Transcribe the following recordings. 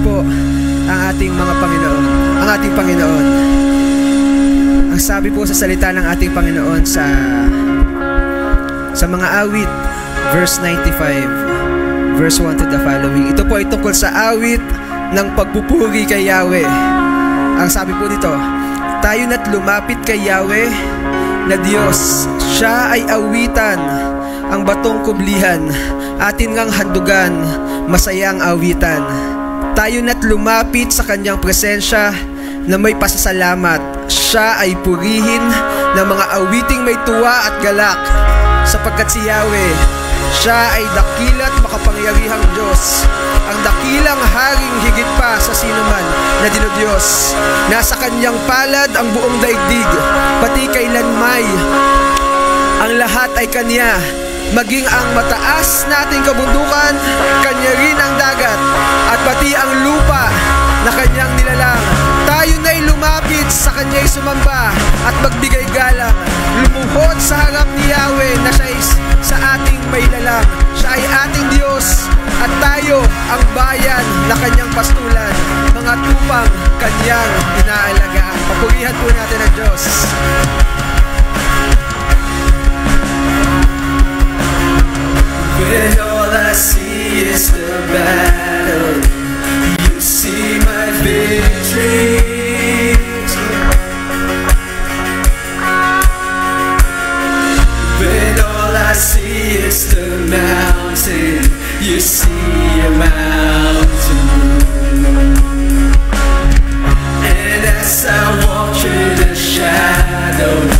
po ang ating mga Panginoon, ang ating Panginoon. Ang sabi po sa salita ng ating Panginoon sa mga awit, verse 95, verse 1 to the following. Ito po ay tungkol sa awit ng pagpupuri kay Yahweh. Ang sabi po dito, tayo na't lumapit kay Yahweh na Diyos. Siya ay awitan, ang batong kublihan, atin ngang handugan, masayang awitan. Tayo na't lumapit sa kanyang presensya na may pasasalamat. Siya ay purihin ng mga awiting may tuwa at galak, sapagkat si Yahweh, siya ay dakila't makapangyarihang Diyos, ang dakilang haring higit pa sa sinuman na dinodiyos. Nasa kanyang palad ang buong daigdig, pati kailanmay ang lahat ay kanya. Maging ang mataas nating kabundukan, kanya rin ang dagat, at pati ang lupa na kanyang nilalang. Tayo na'y lumapit sa kanya'y sumamba at magbigay galang. Lumuhod sa harap ni Yahweh na siya'y sa ating may lalang. Siya ay ating Diyos at tayo ang bayan na kanyang pastulan, mga tupang kanyang inaalagaan. Papurihan po natin ang Diyos. When all I see is the battle, you see my victories. When all I see is the mountain, you see a mountain. And as I walk through the shadow,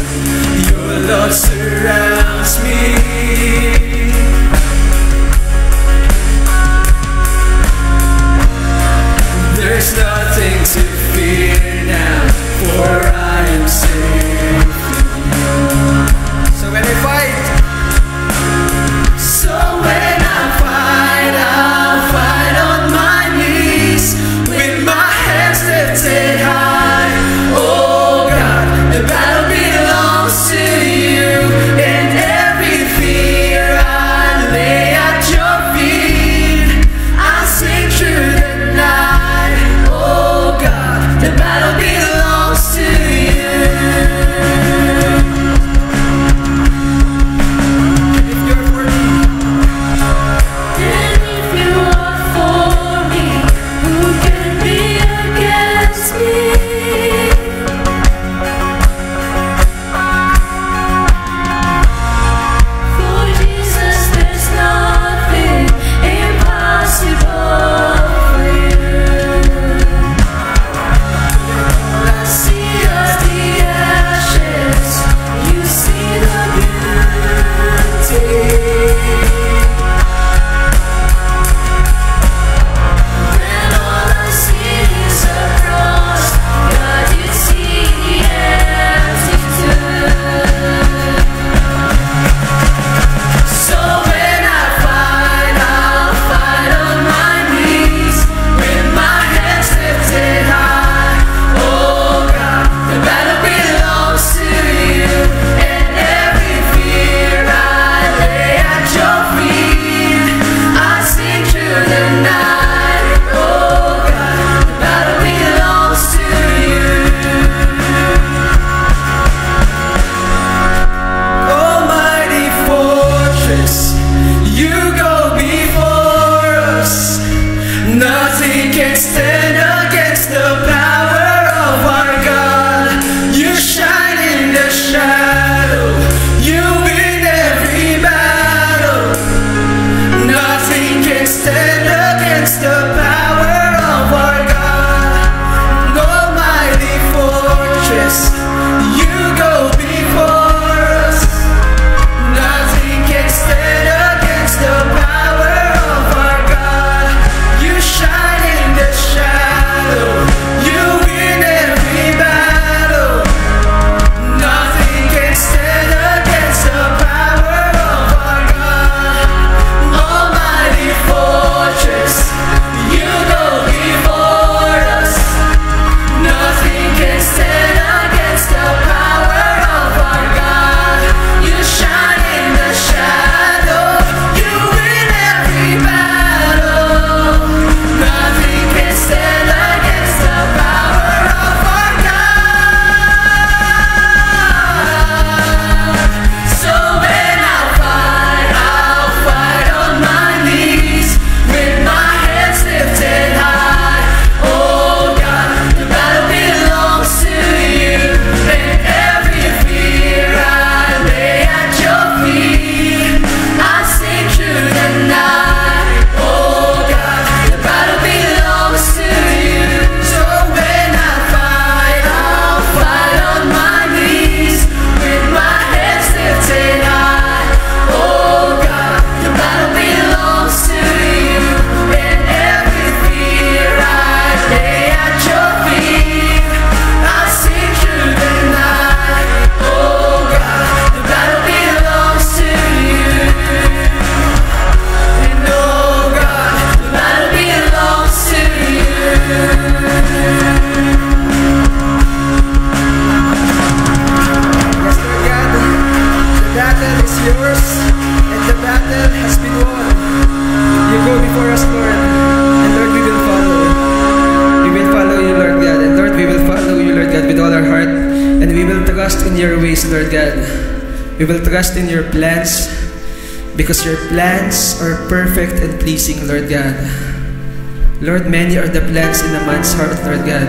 Lord God. We will trust in your plans because your plans are perfect and pleasing, Lord God. Lord, many are the plans in a man's heart, Lord God.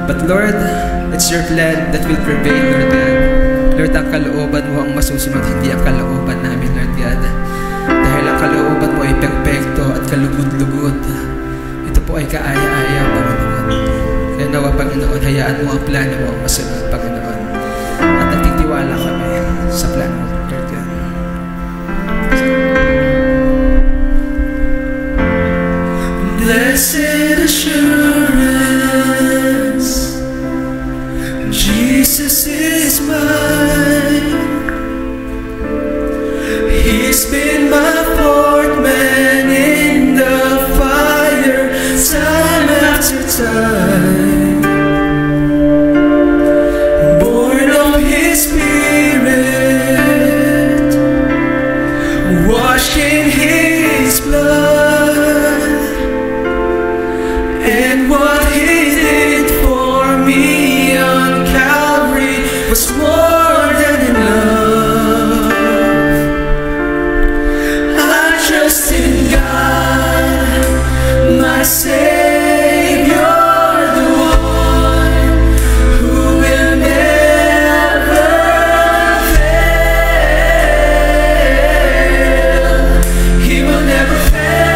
But Lord, it's your plan that will prevail, Lord God. Lord, ang kalooban mo ang masusunod, hindi ang kalooban namin, Lord God. Dahil ang kalooban mo ay perpekto at kalugod-lugod. Ito po ay kaaya-aya, Panginoon. Kaya nawa, Panginoon, hayaan mo ang plano mo ang masunod, Panginoon. At nagtitiwala kami sa plano mo, Lord God. Blessed assurance, Jesus is mine. He's been my fourth man in the fire, time after time. Born of His Spirit, washed in His blood. And what He did for me on Calvary was more than enough. I trust in God, my Savior, the one who will never fail. He will never fail.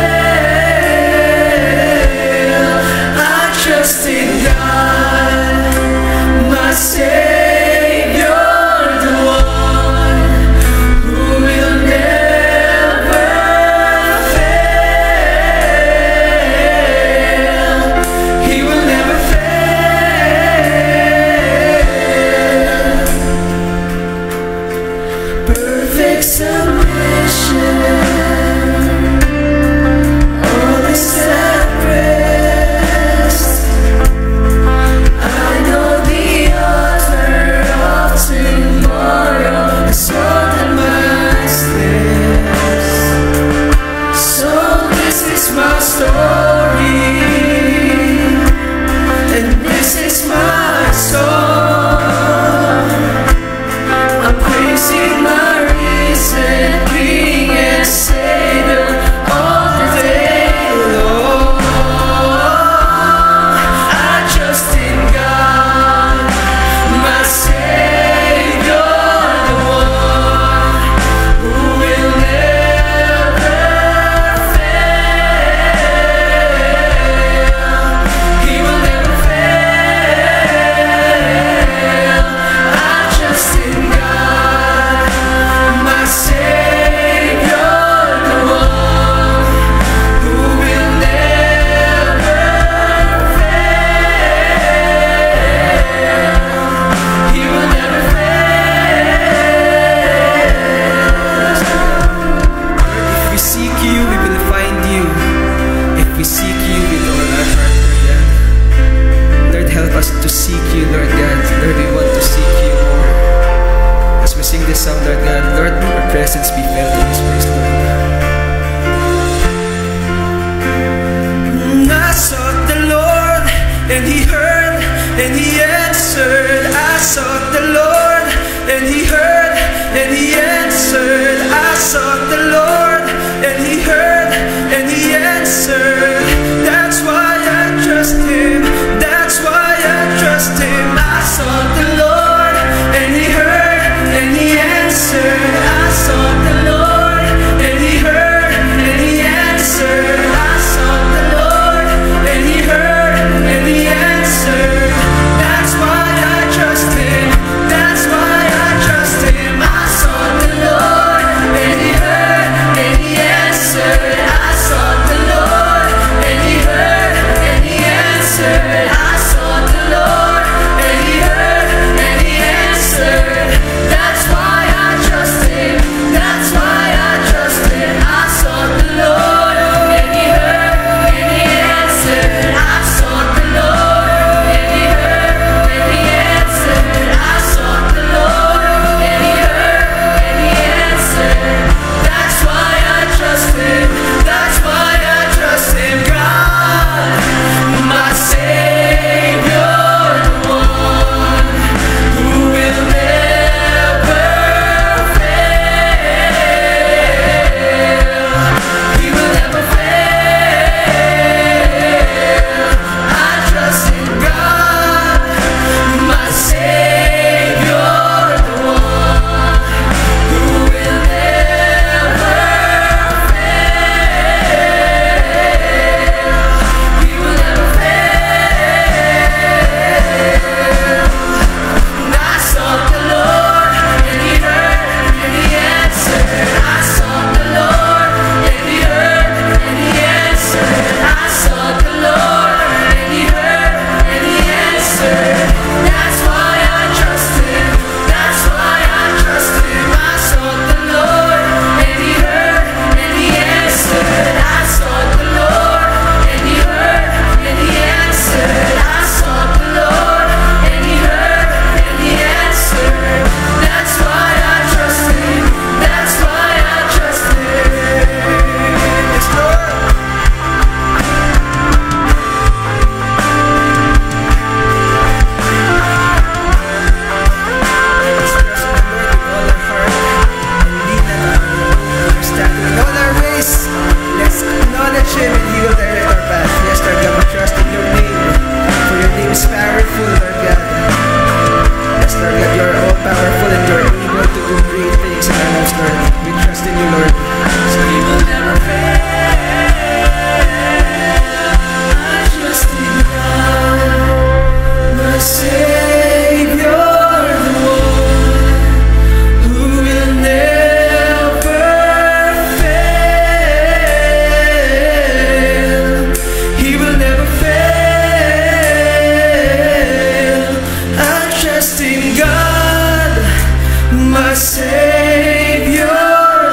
my Savior,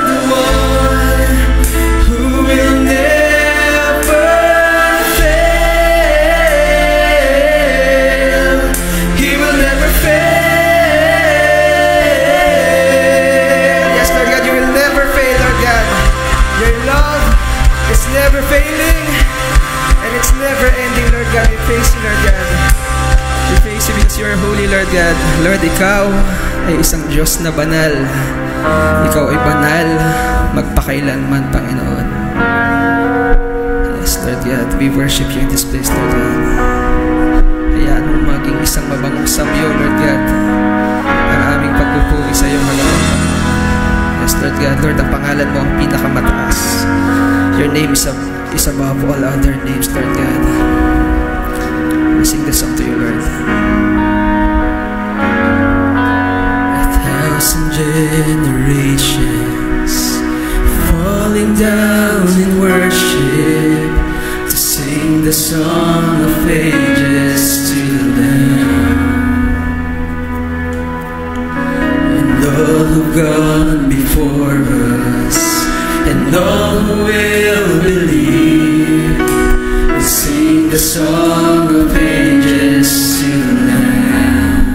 the one who will never fail. He will never fail. Yes, Lord God, you will never fail, Lord God. Your love is never failing, and it's never ending, Lord God. We praise you, Lord God. We praise you because you are holy, Lord God. Lord, ikaw ay isang Diyos na banal. Ikaw ay banal magpakailanman, Panginoon. Yes, Lord God, we worship you in this place, Lord God. Hayaan mo maging isang mabangong samyo, Lord God, ang aming pagpupuri sa iyo ngayon. Yes, Lord God, Lord, ang pangalan mo ang pinakamataas. Your name is above all other names, Lord God. We sing this song to you, Lord. 1,000 generations falling down in worship to sing the song of ages to the Lamb. And all who've gone before us, and all who will believe, will sing the song of ages to the Lamb.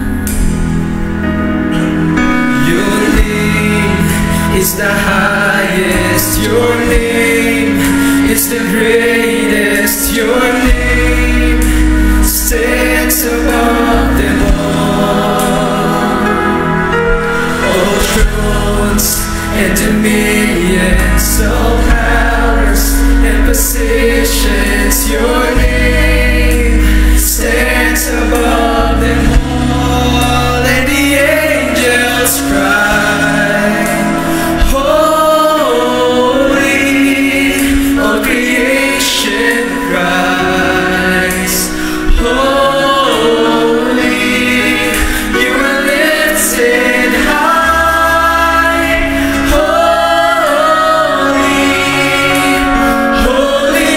Your name is the highest, your name is the greatest, your name stands above them all. All thrones and dominions, all powers and positions, your name stands above them all. And the angels cry, holy, all creation cries, holy, you are lifted high, holy, holy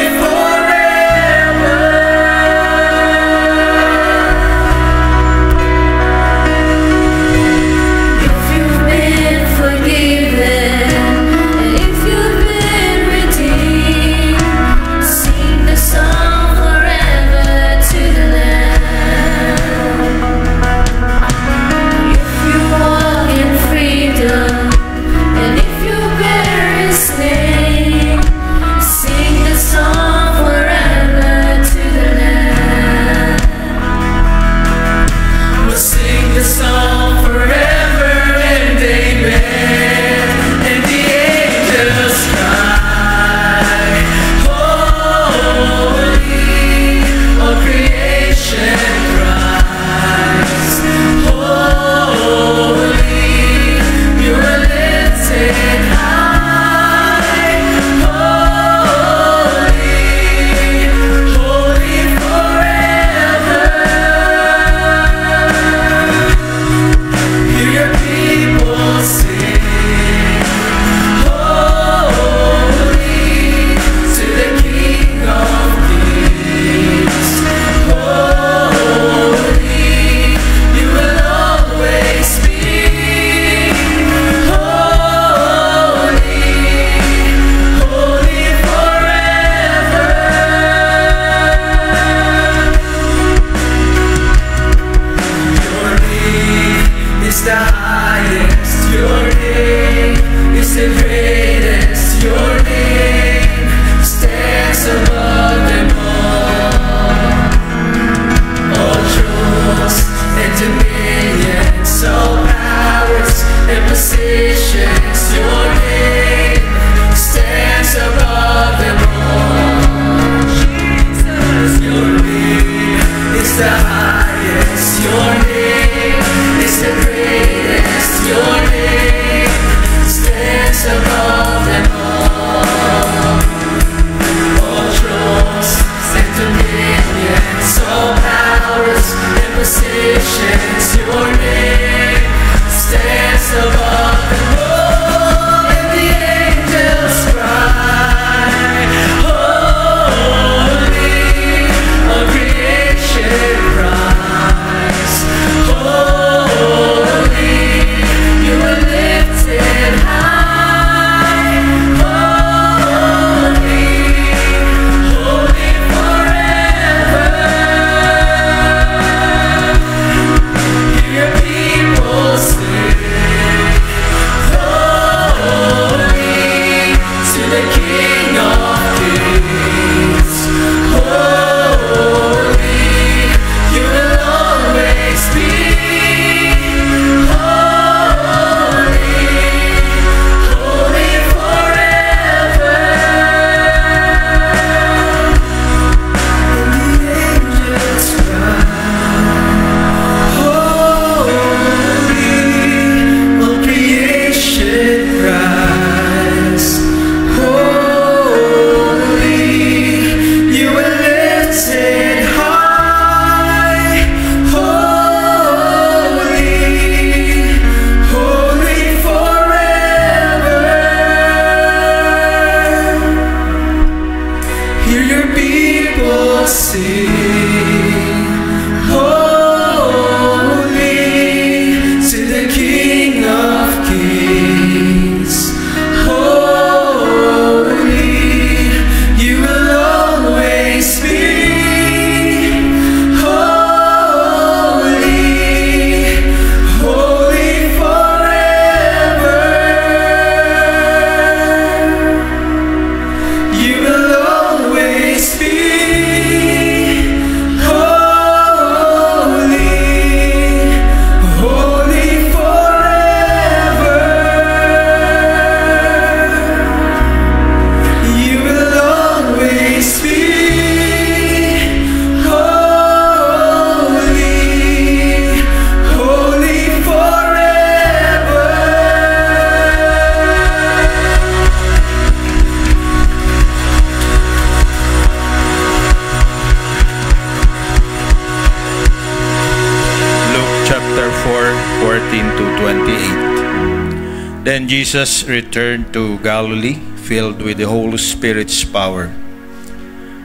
Then Jesus returned to Galilee, filled with the Holy Spirit's power.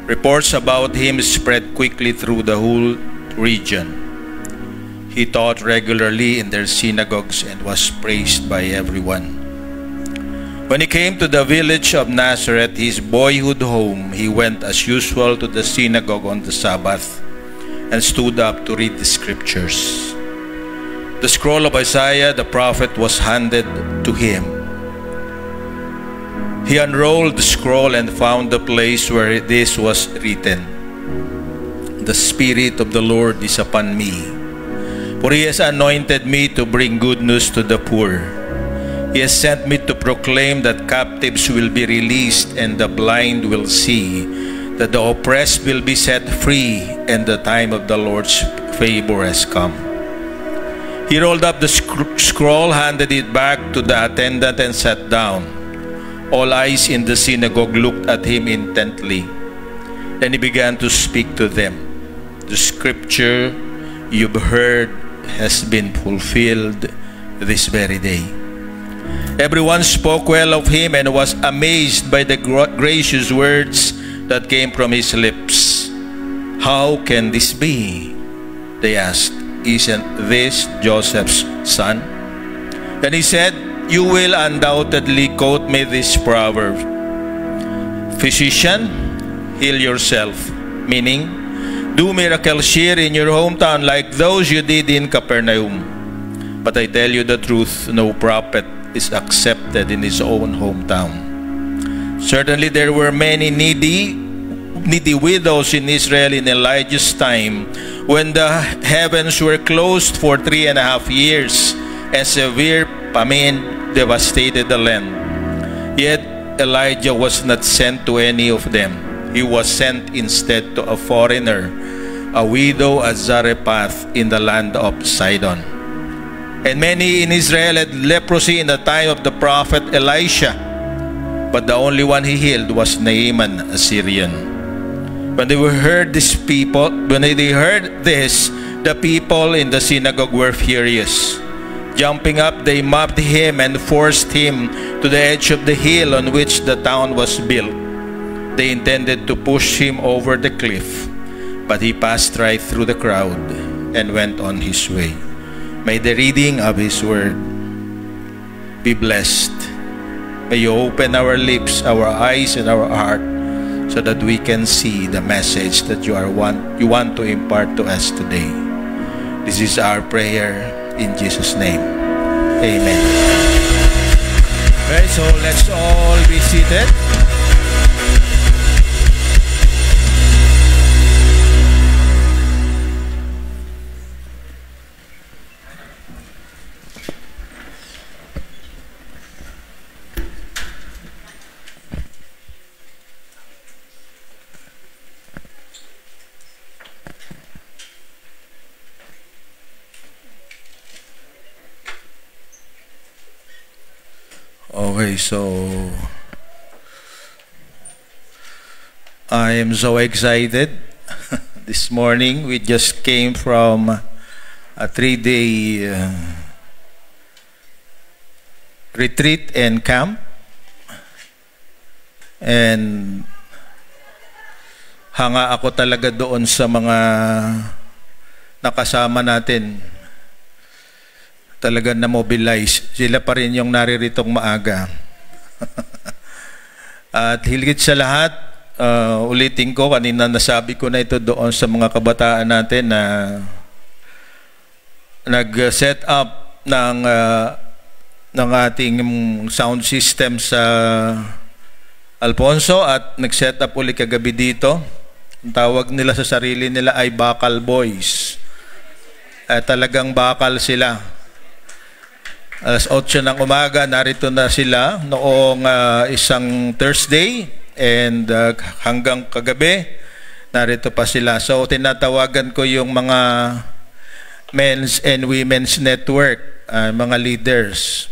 Reports about him spread quickly through the whole region. He taught regularly in their synagogues and was praised by everyone. When he came to the village of Nazareth, his boyhood home, he went as usual to the synagogue on the Sabbath and stood up to read the scriptures. The scroll of Isaiah the prophet was handed to him. He unrolled the scroll and found the place where this was written, "The Spirit of the Lord is upon me, for he has anointed me to bring good news to the poor. He has sent me to proclaim that captives will be released and the blind will see, that the oppressed will be set free, and the time of the Lord's favor has come." He rolled up the scroll, handed it back to the attendant, and sat down. All eyes in the synagogue looked at him intently. Then he began to speak to them. "The scripture you've heard has been fulfilled this very day." Everyone spoke well of him and was amazed by the gracious words that came from his lips. "How can this be?" they asked. "Isn't this Joseph's son?" Then he said, "You will undoubtedly quote me this proverb, 'Physician, heal yourself,' meaning, do miracles here in your hometown like those you did in Capernaum. But I tell you the truth, no prophet is accepted in his own hometown. Certainly there were many needy widows in Israel in Elijah's time, when the heavens were closed for 3.5 years and severe famine devastated the land. Yet Elijah was not sent to any of them. He was sent instead to a foreigner, a widow at Zarephath in the land of Sidon. And many in Israel had leprosy in the time of the prophet Elisha, but the only one he healed was Naaman, a Syrian. When they heard this, the people in the synagogue were furious. Jumping up, they mobbed him and forced him to the edge of the hill on which the town was built. They intended to push him over the cliff, but he passed right through the crowd and went on his way. May the reading of his word be blessed. May you open our lips, our eyes, and our heart so that we can see the message that you want to impart to us today. This is our prayer in Jesus' name. Amen. Okay, so let's all be seated. Okay, so I am so excited. This morning we just came from a 3-day retreat and camp, and hanga ako talaga doon sa mga nakasama natin. Talagang na-mobilize. Sila pa rin yung nariritong maaga. At higit sa lahat, ulitin ko, kanina nasabi ko na ito doon sa mga kabataan natin na nag-set up ng ating sound system sa Alfonso at nag-set up ulit kagabi dito. Ang tawag nila sa sarili nila ay Bakal Boys. Talagang bakal sila. Alas 8 ng umaga, narito na sila noong isang Thursday, and hanggang kagabi, narito pa sila. So, tinatawagan ko yung mga men's and women's network, mga leaders.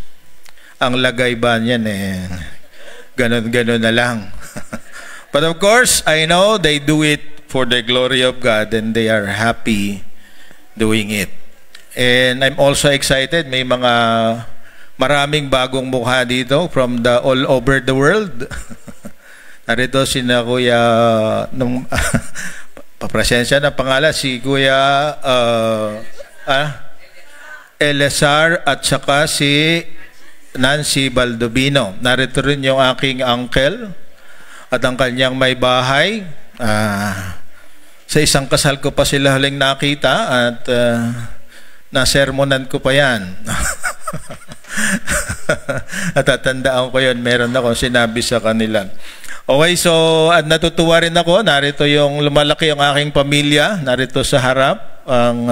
Ang lagay ba niyan ganon-ganon na lang. But of course, I know they do it for the glory of God, and they are happy doing it. And I'm also excited, may mga maraming bagong mukha dito from all over the world. Narito si na Kuya, papresensya na pangalan, si Kuya Elazar at saka si Nancy Baldovino. Narito rin yung aking uncle at ang kanyang may bahay. Sa isang kasal ko pa sila huling nakita at nasermonan ko pa yan. At tatandaan ko yun, meron akong sinabi sa kanila. Okay, so at natutuwa rin ako, narito yung lumalaki ang aking pamilya, narito sa harap ang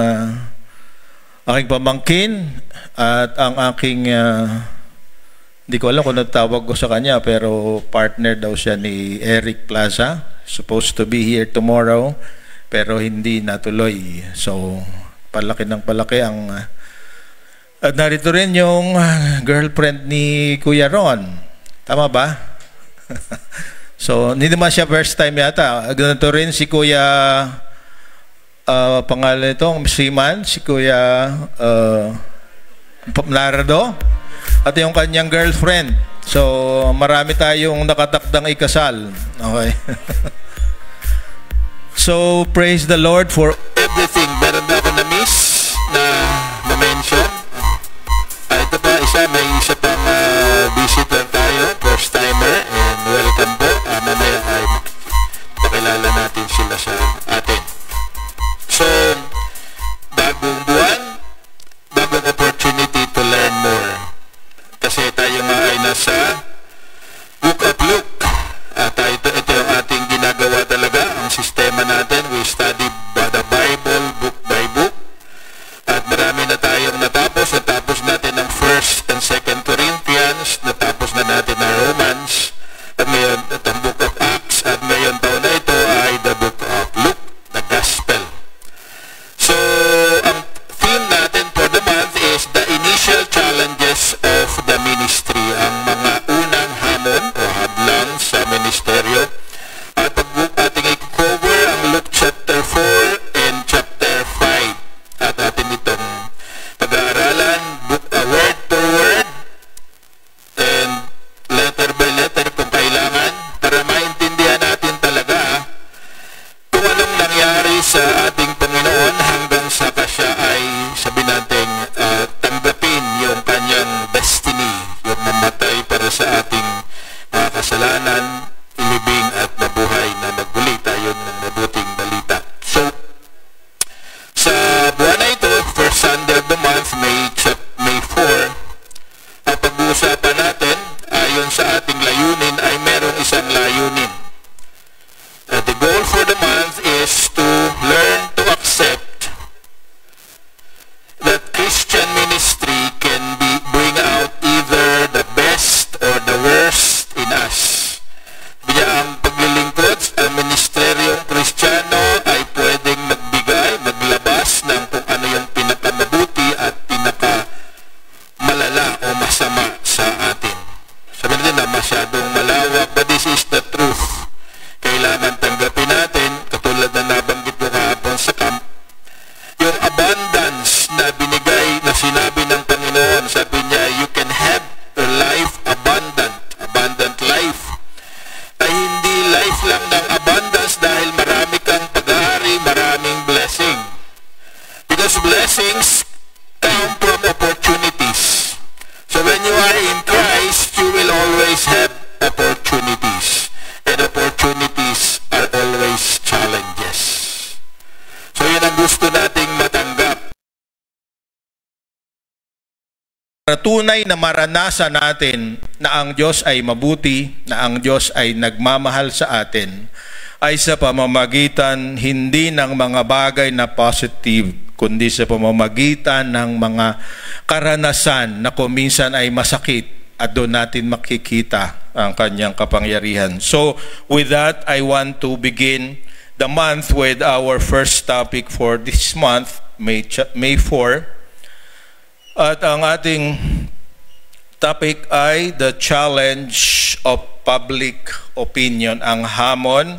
aking pamangkin at ang aking hindi ko alam kung natawag ko sa kanya, pero partner daw siya ni Eric Plaza, supposed to be here tomorrow pero hindi natuloy. So palaki ng palaki ang at narito rin yung girlfriend ni Kuya Ron, tama ba? So, hindi naman siya first time yata. Ganito rin si Kuya, pangalan itong Siman, si Kuya Nardo, at yung kanyang girlfriend. So, marami tayong nakatakdang ikasal. Okay. So, praise the Lord for everything. Meron ba ako na-miss na ma-mention? Ito pa, may isa pang visitor tayo, first timer, and welcome po. Mamaya ay pakilala natin sila sa atin. So, bagong buwan, bagong opportunity to learn more. Kasi tayo nga ay nasa Book of Luke. Ito yung ating ginagawa talaga, ang sistema natin. We study the Bible, book by book. At marami na tayong natapos natin ang 1st and 2nd Corinthians, natapos na natin ang Romans, at ngayon ang Book of Acts, at ngayon taon na ito ay the Book of Luke, the Gospel. So, ang theme natin for the month is the initial challenges of the ministry, ang mga unang hamon o hadlang sa ministeryo. At ating i-cover ang Luke chapter 4 and chapter 5. At atin itong pag-aaralan, word per word and letter by letter kung kailangan, para maintindihan natin talaga kung anong nangyari sa ating Panginoon hanggang sa siya ay sabi natin tanggapin yung kanyang destiny, yung mamatay para sa ating mga kasalanan, ilibing at mabuhay na magmuli tayo ng mabuting balita. So, sa buwan na ito, first Sunday of the month, May 4, ang pag-uusapan natin, ayon sa ating layunin, ay merong isang layunin. The goal for the month is to learn to accept that Christian ministry can bring out either the best or the worst in us. Kaya ang paglilingkod, ang ministeryong Kristiyano ay pwedeng magbigay, maglabas ng kung ano yung pinakamabuti at pinakamalala o masama sa atin. Sabi natin na masyadong malawak, but this is the truth. Kailangan tanggapin natin, katulad na nabanggit ko kahapon sa camp, yung abundance na binigay, na sinabi ng Panginoon, sabi niya, you can have your life abundant life. Ay hindi life lang ng abundance dahil marami kang pag-aari, maraming blessing. Because blessings come from opportunities. So when you are in Christ, you will always have opportunities. And opportunities are always challenges. So yun ang gusto nating matanggap. tunay na maranasan natin na ang Diyos ay mabuti, na ang Diyos ay nagmamahal sa atin, ay sa pamamagitan hindi ng mga bagay na positive, kundi sa pamamagitan ng mga karanasan na kuminsan ay masakit at doon natin makikita ang kanyang kapangyarihan. So with that, I want to begin the month with our first topic for this month, May 4. At ang ating topic ay the challenge of public opinion, ang hamon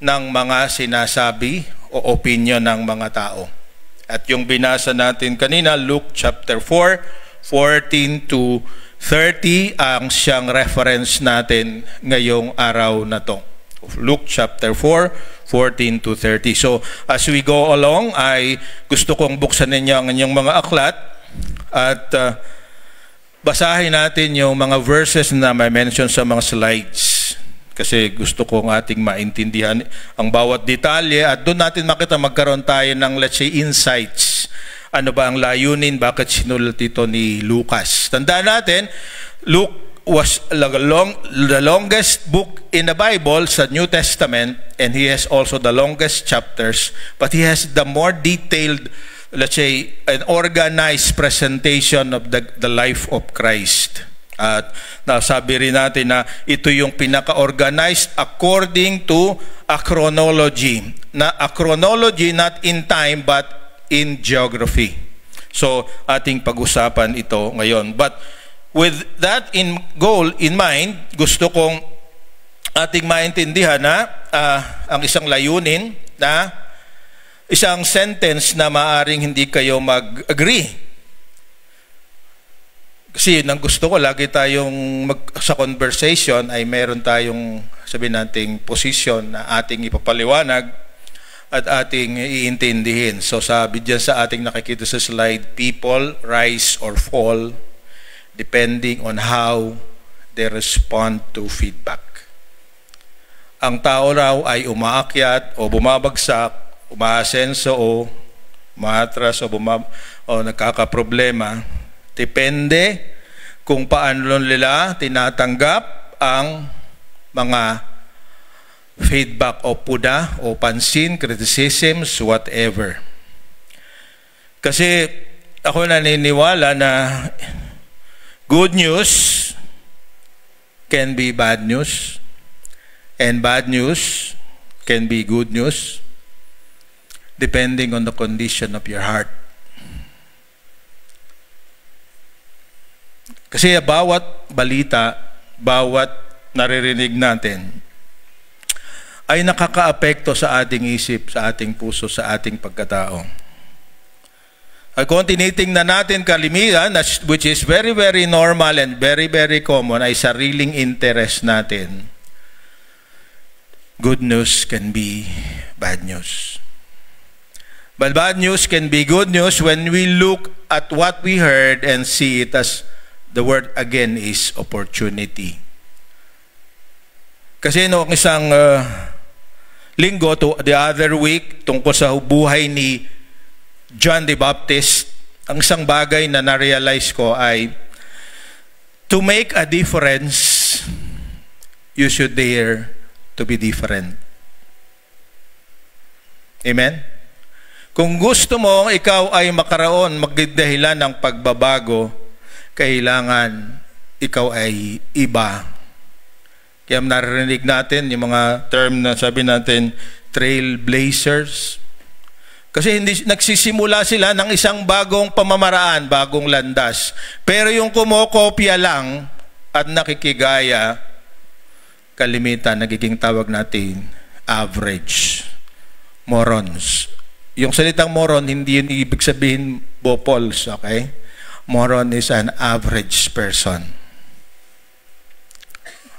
ng mga sinasabi o opinion ng mga tao. At yung binasa natin kanina, Luke chapter 4, 14 to 30 ang siyang reference natin ngayong araw na to. Luke chapter 4, 14 to 30. So, as we go along, ay gusto kong buksan ninyo ang inyong mga aklat at basahin natin yung mga verses na may mention sa mga slides. Kasi gusto kong ating maintindihan ang bawat detalye at doon natin makita magkaroon tayo ng, let's say, insights. Ano ba ang layunin? Bakit sinulat ito ni Lucas? Tandaan natin, Luke was the longest book in the Bible sa New Testament, and he has also the longest chapters, but he has the more detailed, let's say, an organized presentation of the life of Christ. At nasabi rin natin na ito yung pinaka-organized according to a chronology. Na a chronology not in time but in geography. So ating pag-usapan ito ngayon. But with that goal in mind, gusto kong ating maintindihan na ang isang layunin na isang sentence na maaring hindi kayo mag-agree. Kasi yun ang gusto ko, lagi tayong sa conversation ay meron tayong, sabihin nating, position na ating ipapaliwanag at ating iintindihin. So sabi dyan sa ating nakikita sa slide, people rise or fall depending on how they respond to feedback. Ang tao raw ay umaakyat o bumabagsak, umaasenso o umaatras o nagkakaproblema. Depende kung paano nila tinatanggap ang mga feedback o puda o pansin, criticisms, whatever. Kasi ako naniniwala na good news can be bad news and bad news can be good news depending on the condition of your heart. Kasi bawat balita, bawat naririnig natin ay nakakaapekto sa ating isip, sa ating puso, sa ating pagkatao. At kung tinitingnan natin kalimitan, which is very, very normal and very, very common, ay sariling interest natin. Good news can be bad news. But bad news can be good news when we look at what we heard and see it as the word again is opportunity. Kasi noong isang linggo to the other week tungkol sa buhay ni John the Baptist, ang isang bagay na na-realize ko ay to make a difference, you should dare to be different. Amen? Kung gusto mo ikaw ay makaroon, magdahilan ng pagbabago, kailangan ikaw ay iba. Kaya naririnig natin yung mga term na sabi natin, trailblazers. Kasi hindi nagsisimula sila ng isang bagong pamamaraan, bagong landas. Pero yung kumokopya lang at nakikigaya, kalimitan, nagiging tawag natin, average. Morons. Yung salitang moron, hindi yun ibig sabihin bopols, okay? Moron is an average person.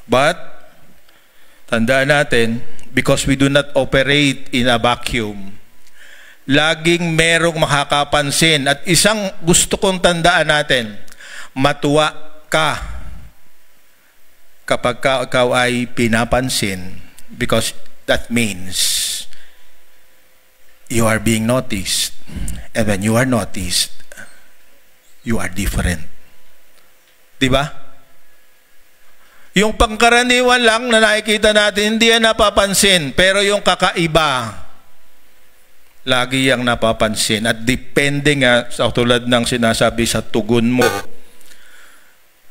But, tandaan natin, because we do not operate in a vacuum, laging merong makakapansin. At isang gusto kong tandaan natin, matuwa ka kapag ikaw ay pinapansin, because that means you are being noticed. And when you are noticed, you are different. Diba? Yung pangkaraniwan lang na nakikita natin, hindi yan napapansin. Pero yung kakaiba, lagi yang napapansin. At depende nga, sa tulad ng sinasabi sa tugon mo,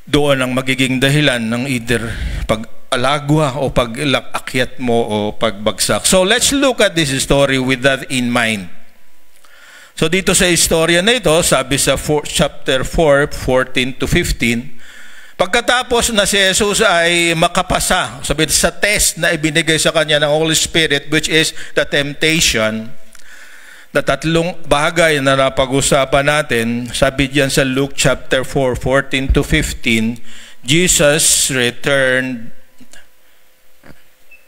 doon ang magiging dahilan ng either pag-alagwa o pag-akyat mo o pagbagsak. So let's look at this story with that in mind. So dito sa istorya na ito, sabi sa chapter 4, 14 to 15, pagkatapos na si Jesus ay makapasa, sabi sa test na ibinigay sa kanya ng Holy Spirit, which is the temptation, na tatlong bagay na napag-usapan natin. Sabi diyan sa Luke chapter 4, 14 to 15, Jesus returned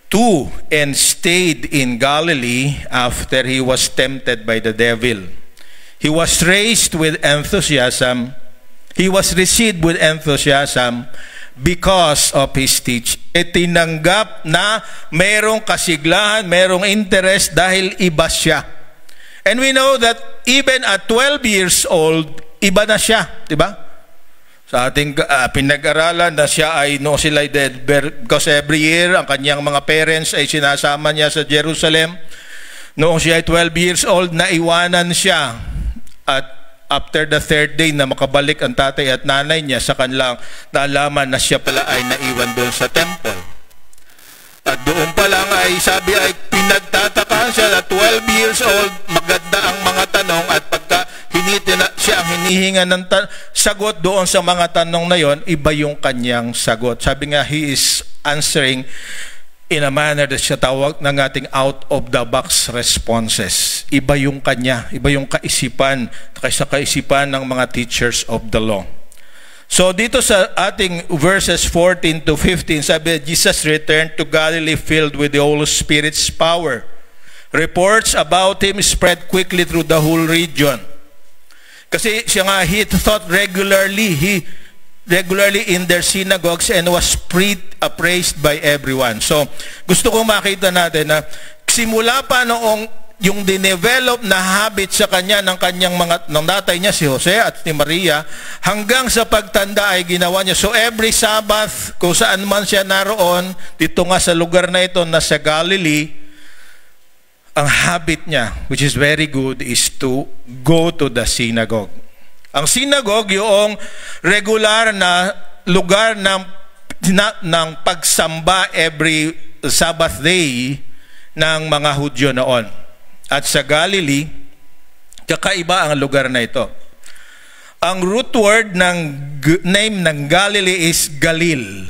to and stayed in Galilee after he was tempted by the devil. He was raised with enthusiasm. He was received with enthusiasm because of his teaching. Tinanggap na mayroong kasiglahan, mayroong interest dahil iba siya. And we know that even at 12 years old, iba na siya, di ba? Sa ating pinag-aralan na siya ay noong sila dead, because every year ang kanyang mga parents ay sinasama niya sa Jerusalem. Noong siya ay 12 years old, naiwanan siya. At after the third day na makabalik ang tatay at nanay niya sa kanilang nalaman na siya pala ay naiwan doon sa temple. At doon pa lang ay sabi ay pinagtataka siya na 12 years old, maganda ang mga tanong, at pagka siya ang hinihinga ng sagot doon sa mga tanong na yon, iba yung kanyang sagot. Sabi nga, he is answering in a manner that siya tawag ng ating out-of-the-box responses. Iba yung kanya, iba yung kaisipan kaysa kaisipan ng mga teachers of the law. So dito sa ating verses 14 to 15, sabi, Jesus returned to Galilee filled with the Holy Spirit's power. Reports about him spread quickly through the whole region. Kasi siya nga, he taught regularly in their synagogues and was praised by everyone. So gusto kong makita natin na simula pa noong yung dinevelop na habit sa kanya ng kanyang ng tatay niya si Jose at ni Maria, hanggang sa pagtanda ay ginawa niya. So every Sabbath, kung saan man siya naroon, dito nga sa lugar na ito na sa Galilee, ang habit niya, which is very good, is to go to the synagogue. Ang synagogue, yung regular na lugar ng pagsamba every Sabbath day ng mga Hudyo noon. At sa Galilee, kakaiba ang lugar na ito. Ang root word ng name ng Galilee is Galil.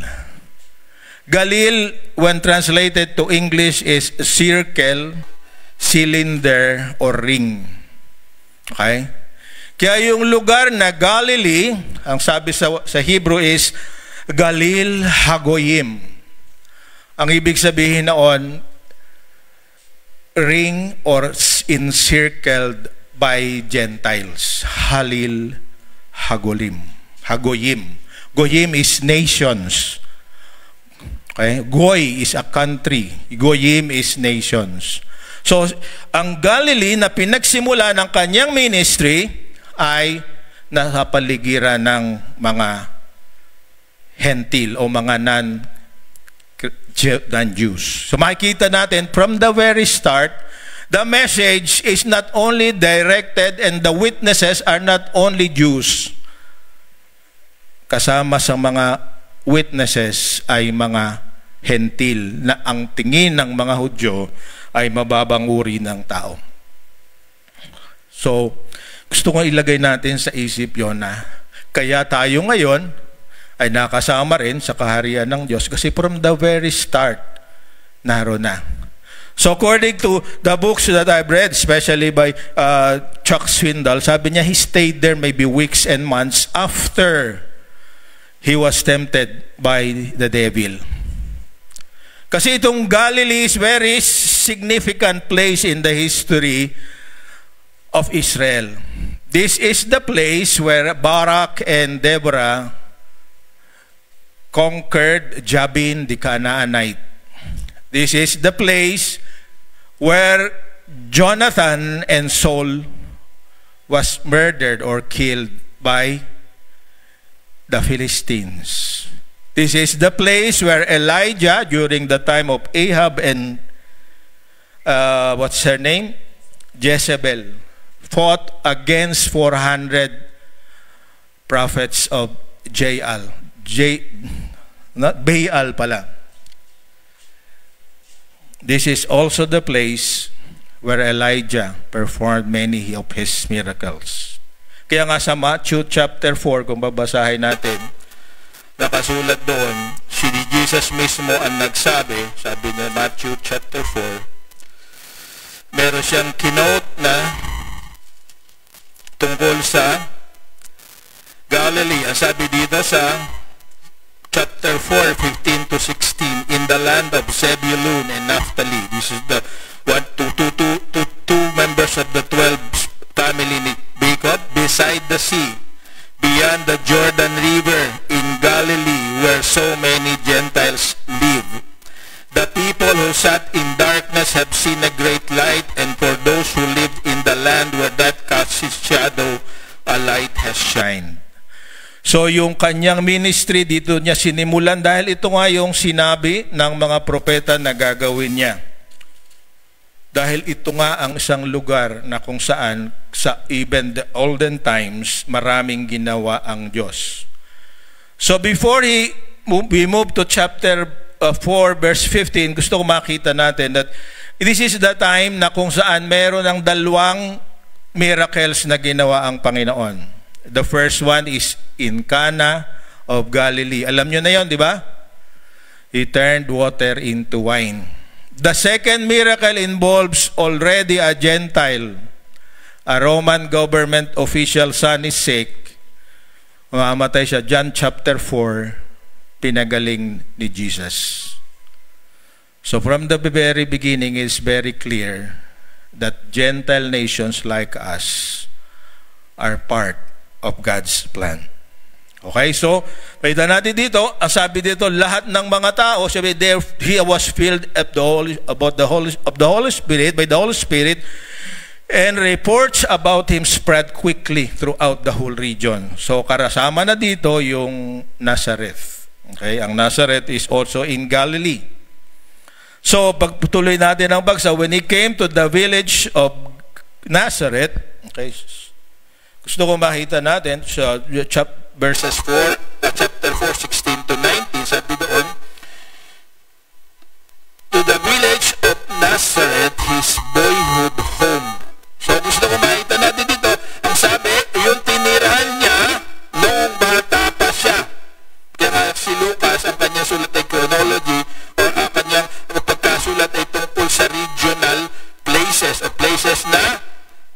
Galil, when translated to English, is circle, cylinder, or ring. Okay? Kaya yung lugar na Galilee, ang sabi sa Hebrew is Galil Hagoyim. Ang ibig sabihin noon, ring or encircled by Gentiles. Halil Hagolim. Hagoyim. Goyim is nations. Okay? Goy is a country. Goyim is nations. So, ang Galilee na pinagsimula ng kanyang ministry ay nasa paligiran ng mga Hentil o mga non-Jews. So makikita natin from the very start, the message is not only directed and the witnesses are not only Jews. Kasama sa mga witnesses ay mga Hentil na ang tingin ng mga Hudyo ay mababang uri ng tao. So, gusto kong ilagay natin sa isip yon na kaya tayo ngayon ay nakasama rin sa kaharian ng Diyos kasi from the very start, naroon na. So according to the books that I've read, especially by Chuck Swindoll, sabi niya he stayed there maybe weeks and months after he was tempted by the devil. Kasi itong Galilee is very significant place in the history of Israel. This is the place where Barak and Deborah conquered Jabin the Canaanite. This is the place where Jonathan and Saul was murdered or killed by the Philistines. This is the place where Elijah, during the time of Ahab and what's her name? Jezebel, fought against 400 prophets of Baal pala. This is also the place where Elijah performed many of his miracles. Kaya nga sa Matthew chapter 4, kung babasahin natin, nakasulat doon, si Jesus mismo ang nagsabi, sabi na Matthew chapter 4, meron siyang kinote na tungkol sa Galilee. Ang sabi dito sa chapter 4, 15 to 16, in the land of Zebulun and Naphtali. This is the two members of the 12 family ni Jacob, beside the sea, beyond the Jordan River, in Galilee, where so many Gentiles live. The people who sat in darkness have seen a great light, and for those who lived in the land where that casts its shadow, a light has shined. So yung kanyang ministry dito niya sinimulan dahil ito nga yung sinabi ng mga propeta na gagawin niya. Dahil ito nga ang isang lugar na kung saan sa even the olden times maraming ginawa ang Diyos. So before we move to chapter 4 verse 15, gusto ko makita natin that this is the time na kung saan meron ng dalawang miracles na ginawa ang Panginoon. The first one is in Cana of Galilee. Alam nyo na yun, di ba? He turned water into wine. The second miracle involves already a Gentile, a Roman government official, son is sick. Mamamatay siya. John chapter 4, pinagaling ni Jesus. So from the very beginning, it's very clear that Gentile nations like us are part of God's plan. Okay, so pwede natin dito, ang sabi dito, lahat ng mga tao, sabi there, he was filled of the Holy Spirit, by the Holy Spirit, and reports about him spread quickly throughout the whole region. So karasama na dito yung Nazareth. Okay, ang Nazareth is also in Galilee. So pagtuloy natin ang bagsa, when he came to the village of Nazareth, okay, gusto ko makita natin sa verses 4, chapter 4, 16 to 19, sabi doon, to the village of Nazareth, his boyhood home. So gusto ko makita natin dito, ang sabi, yung tinirahan niya noong bata pa siya. Kaya si Lucas, ang kanyang sulat ay chronology, o ang kanyang pagkasulat ay tungkol sa regional places, o places na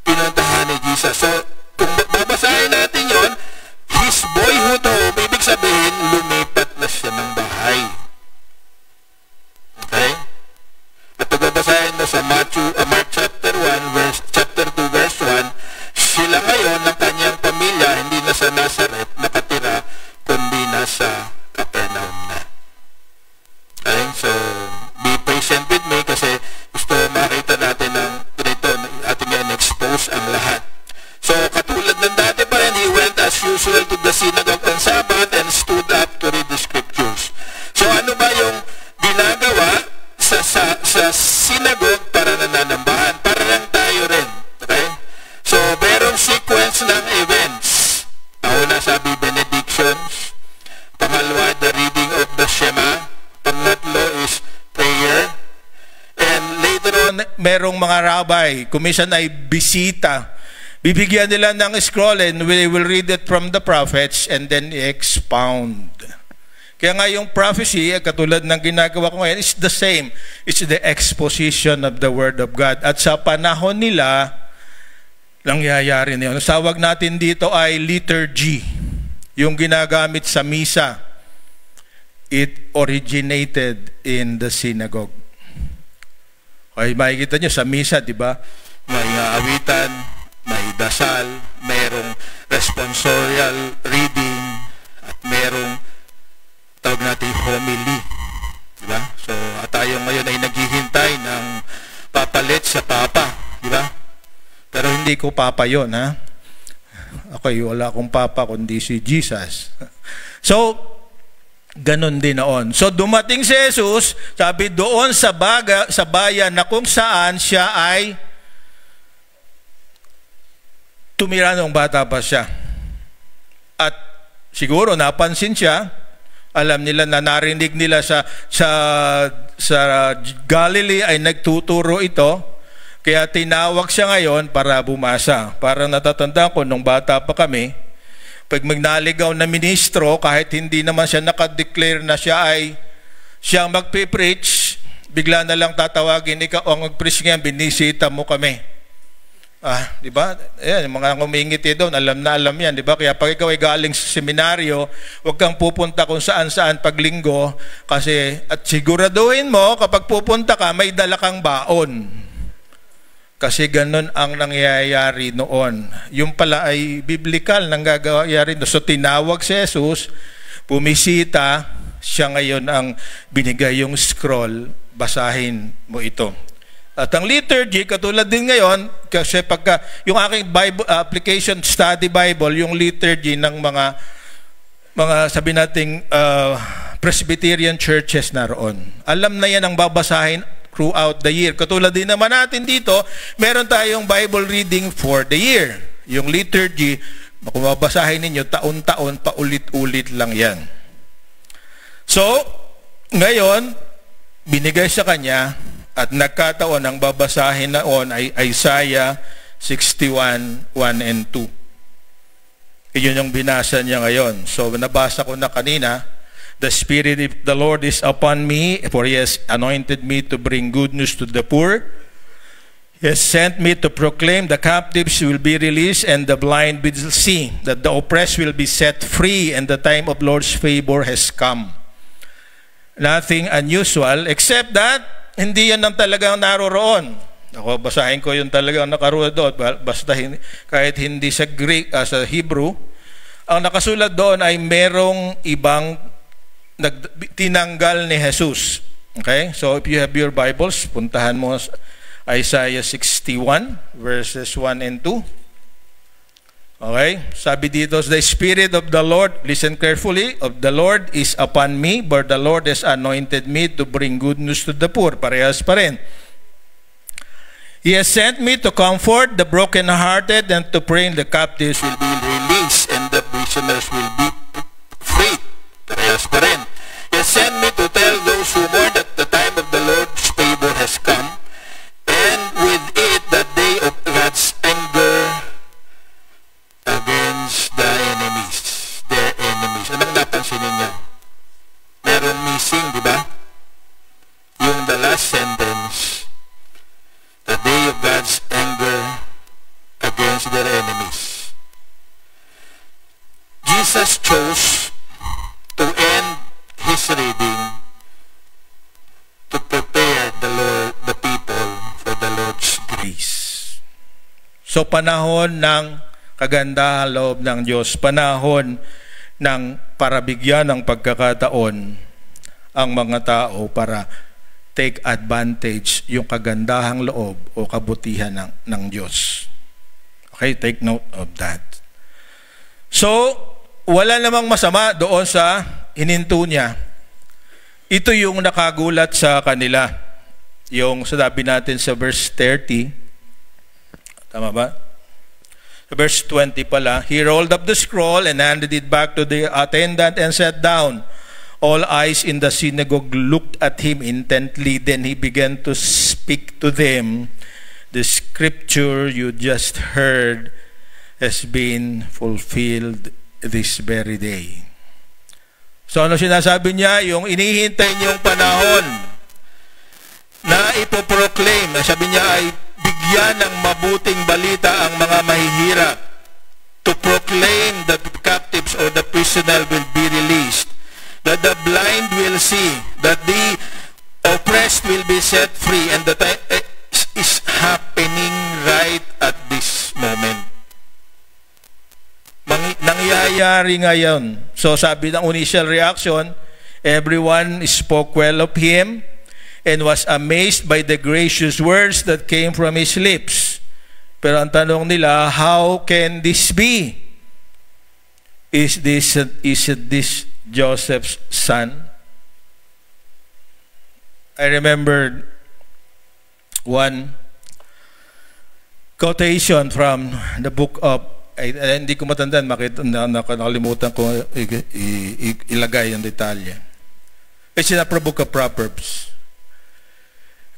pinuntahan ni Jesus. So, kung babasahin natin yon, his boyhood home, ibig sabihin, lumipat na siya ng bahay. Okay? At pag babasahin mo sa Mark chapter 2, verse 1, sila ngayon ng kanyang pamilya, hindi na sa Nazareth nakatira, kundi nasa Capernaum na. Okay? So, be patient with me kasi gusto makita natin ng dito, ating yan-expose ang lahat. So, katulad ng dati pa rin, he went as usual to the synagogue on Sabbath and stood up to read the scriptures. So, ano ba yung ginagawa sa synagogue para nananambahan? Para lang tayo rin. Okay? So, merong sequence ng events. Una, sabi, benedictions. Pangalawa, the reading of the Shema. Pangatlo is prayer. And later on, merong mga rabbi, kumisan ay bisita. Bibigyan nila ng scroll and we will read it from the prophets and then expound. Kaya nga yung prophecy, katulad ng ginagawa ko ngayon, is the same. It's the exposition of the Word of God. At sa panahon nila, nangyayari na yun. Sawag natin dito ay liturgy. Yung ginagamit sa misa. It originated in the synagogue. Okay, makikita nyo sa misa, di ba? May awitan, may dasal, merong responsorial reading, at merong tawag natin homily. Diba? So, at tayo ngayon ay naghihintay ng papalit sa papa. Diba? Pero hindi ko papa yon, ha? Okay, wala akong papa kundi si Jesus. So, ganun din noon. So, dumating si Jesus, sabi doon sa bayan na kung saan siya ay tumira nung bata pa siya. At siguro napansin siya, alam nila na narinig nila sa Galilee ay nagtuturo ito, kaya tinawag siya ngayon para bumasa. Parang natatandaan ko nung bata pa kami, pag magnaligaw na ministro, kahit hindi naman siya nakadeclare na siya ay siyang magpipreach, bigla na lang tatawagin, ikaw ang mag-preach ngayon, binisita mo kami. Di ba? Ayan, yung mga ngumingiti doon, alam na alam yan, di ba? Kaya pag ikaw ay galing sa seminaryo, huwag kang pupunta kung saan-saan paglinggo kasi, at siguraduhin mo, kapag pupunta ka, may dala kang baon. Kasi ganun ang nangyayari noon. Yung pala ay biblical nang gagawin. So tinawag si Jesus, pumisita, siya ngayon ang binigay yung scroll, basahin mo ito. At ang liturgy, katulad din ngayon, kasi pagka yung aking Bible application study Bible, yung liturgy ng mga sabi nating Presbyterian churches naroon. Alam na yan ang babasahin throughout the year. Katulad din naman natin dito, meron tayong Bible reading for the year. Yung liturgy, kung babasahin ninyo, taon-taon, paulit-ulit lang yan. So, ngayon, binigay sa kanya, at nagkataon ang babasahin noon ay Isaiah 61, 1 and 2. Iyon yung binasa niya ngayon. So, nabasa ko na kanina, the Spirit of the Lord is upon me, for He has anointed me to bring good news to the poor. He has sent me to proclaim the captives will be released and the blind will see, that the oppressed will be set free and the time of Lord's favor has come. Nothing unusual except that hindi yan ang talagang naroroon. Ako, basahin ko yung talagang nakaroon doon. Basta kahit hindi sa Greek, sa Hebrew, ang nakasulat doon ay merong ibang tinanggal ni Jesus. Okay? So if you have your Bibles, puntahan mo Isaiah 61 verses 1 and 2. Okay? Sabi dito, the Spirit of the Lord, listen carefully, of the Lord is upon me, for the Lord has anointed me to bring good news to the poor. Parehas pa rin. He has sent me to comfort the brokenhearted and to bring the captives will be released and the prisoners will be freed. Parehas pa rin. He has sent me to tell those who mourn that the time of the Lord's favor has come, and with it the day of God's anger against the enemies. Their enemies. Anong napansin ninyo? Meron missing, di ba? Yung the last sentence, the day of God's anger against their enemies. Jesus chose to end his reading to prepare the people for the Lord's grace. So panahon ng kagandahan loob ng Diyos, panahon ng para bigyan ng pagkakataon ang mga tao para take advantage yung kagandahang loob o kabutihan ng Diyos. Okay, take note of that. So, wala namang masama doon sa hininto niya. Ito yung nakagulat sa kanila. Yung sabi natin sa verse 30. Tama ba? Verse 20 pala, he rolled up the scroll and handed it back to the attendant and sat down. All eyes in the synagogue looked at him intently. Then he began to speak to them. The scripture you just heard has been fulfilled this very day. So ano sinasabi niya? Yung inihintay niyong panahon na ipoproclaim. Sabi niya ay bigyan ng mabuting balita ang mga mahihirap, to proclaim that the captives or the prisoner will be released, that the blind will see, that the oppressed will be set free, and that is happening right at this moment. Nangyayari ngayon. So sabi ng initial reaction, everyone spoke well of him and was amazed by the gracious words that came from his lips. Pero ang tanong nila, how can this be? Is this Joseph's son? I remember one quotation from the book of, hindi ko matandaan, nakalimutan ko ilagay yung detalye. It's in the book of Proverbs.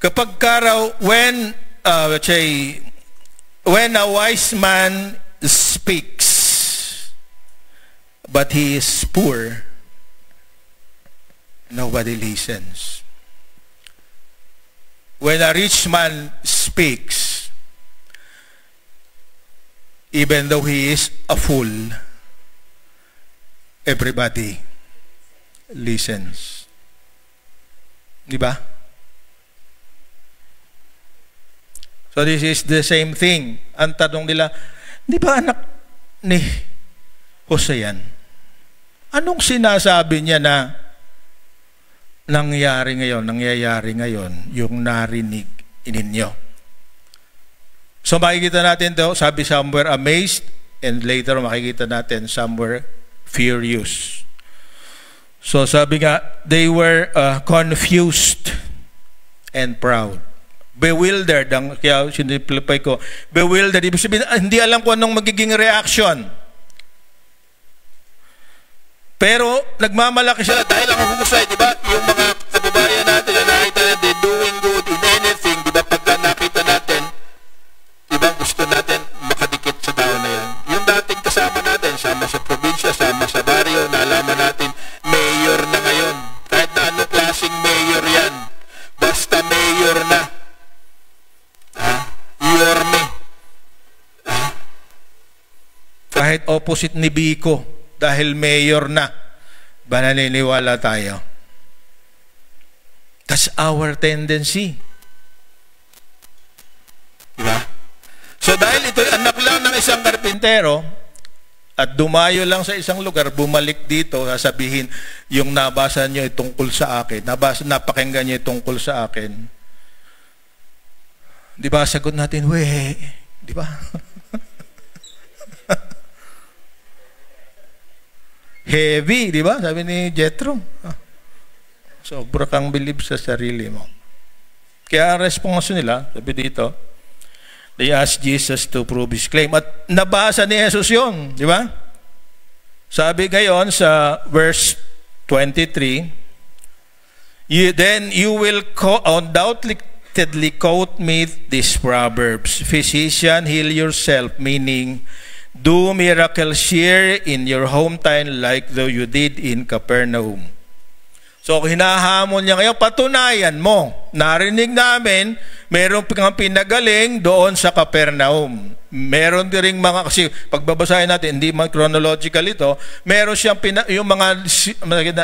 Kapag karaw, when a wise man speaks, but he is poor, nobody listens. When a rich man speaks, even though he is a fool, everybody listens. Di ba? So this is the same thing. Ang tanong nila, di ba anak ni Jose yan? Anong sinasabi niya na nangyayari ngayon, yung narinig ninyo? So makikita natin to, sabi somewhere amazed, and later makikita natin somewhere furious. So sabi nga, they were confused and proud. Bewildered, kaya sinimplify ko, bewildered, ibig sabihin, hindi alam ko anong magiging reaction. Pero nagmamalaki sila Dahil ang humusay, di ba? Yung mga kababayan natin na nakita natin doing good in anything, di ba? Pagka nakita natin, di ba? Gusto natin makadikit sa tao na yan. Yung dating kasama natin, sama sa probinsya, sama sa baryo, nalaman natin, mayor na ngayon. Kahit na anong klaseng mayor yan. Basta mayor na. Yorme. kahit opposite ni Biko, dahil mayor na, ba naniniwala tayo? That's our tendency. Diba? So dahil ito anak lang ng isang karpintero at dumayo lang sa isang lugar, bumalik dito, sasabihin yung nabasa niyo ay tungkol sa akin, napakinggan niyo tungkol sa akin. Di ba sagot natin, we, di ba? Heavy, di ba? Sabi ni Jethro. Sobra kang believe sa sarili mo. Kaya ang response nila, sabi dito, they asked Jesus to prove his claim. At nabasa ni Jesus yun, di ba? Sabi ngayon sa verse 23, then you will undoubtedly quote me these proverbs. Physician, heal yourself, meaning do miracles here in your hometown like though you did in Capernaum. So hinahamon niya ngayon, patunayan mo. Narinig namin, meron kang pinagaling doon sa Capernaum. Meron din ring mga, kasi pagbabasahin natin, hindi man chronological ito, meron siyang yung mga